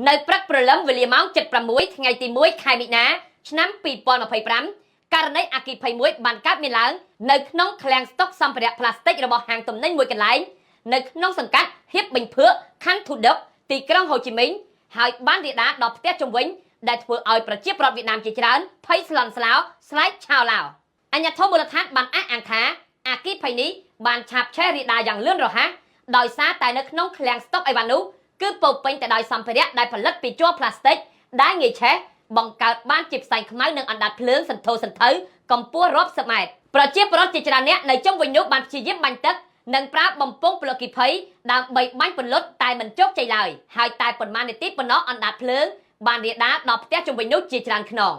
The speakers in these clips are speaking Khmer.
នៅព្រឹកព្រលឹមវេលាម៉ោង 7:06 ថ្ងៃទី 1 ខែមិនិនា ឆ្នាំ 2025 ករណីអគ្គិភ័យមួយបានកើតមានឡើងនៅក្នុងឃ្លាំងស្តុកសម្ភារៈផ្លាស្ទិករបស់ហាងទំនិញមួយកន្លែងនៅក្នុងសង្កាត់ហៀបបិញភឿកខណ្ឌធូដុកទីក្រុងហូជីមិញហើយបានរាលដាលដល់ផ្ទះជុំវិញដែលធ្វើឲ្យប្រជាពលរដ្ឋវៀតណាមជាច្រើនភ័យស្លន់ស្លោស្លែកឆោឡោអាជ្ញាធរមូលដ្ឋានបានអះអាងថាអគ្គិភ័យនេះបានឆាបឆេះរាលដាលយ៉ាងលឿនរហ័សដោយសារតែនៅក្នុងឃ្លាំងស្តុកអីវ៉ាន់នោះគឺពោពេញទៅដោយសម្ភារៈដែលផលិតពីជ័រផ្លាស្ទិកដែលងាយឆេះបង្កើតបានជាផ្សែងខ្មៅនិងអណ្ដាតភ្លើងសន្ធោសន្ធៅកម្ពស់រាប់សិបម៉ែត្រប្រជាពលរដ្ឋជាច្រើនអ្នកនៅជុំវិញនោះបានព្យាយាមបាញ់ទឹកនិងប្រើបំពង់ប្លុកគីភ័យដើម្បីបាញ់ពន្លត់តែមិនជោគជ័យឡើយហើយតែប៉ុន្មាននាទីប៉ុណ្ណោះអណ្ដាតភ្លើងបានរាលដាលដល់ផ្ទះជុំវិញនោះជាច្រើនខ្នង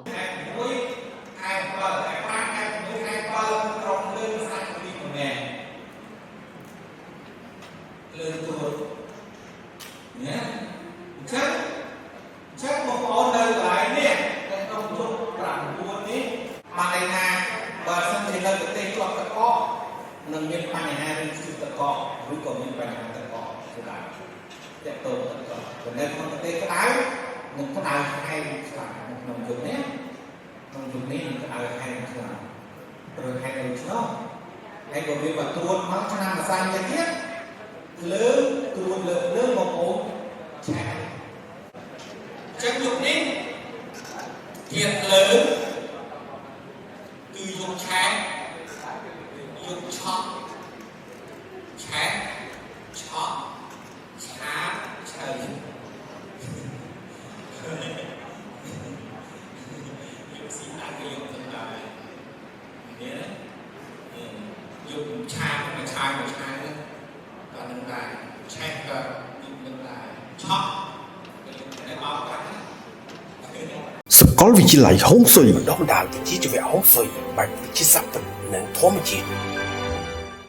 chắc một con đời lại nè cái công dụng làm buôn đi mà này nè và xong thì lần đầu tiên cho tất có nâng miền Bắc này hai bên chịu tất có với còn miền Bắc này tất có thì là đẹp tổ tất có còn đây con tây cái áo nhưng cái áo hay là nông dụng nè cái áo hay là rồi hay là nó hay còn việc mà tuôn nó cho năm là sang như thế lớn tuôn lớn một ốm chắc dụng đi thiệt lớn từ dụng trái dụng chọn trái chọn chá trời dụng xin ta cái dụng thật là nhớ dụng trái mà trái nữa và nâng lại trái cờ dụng nâng lại chọn cái báo cáo สกอลวิจิไลห้องสวยดอกดาววิจิจะไปห้องสวยบางวิจิสับเป็นหนึ่งท้องมันจี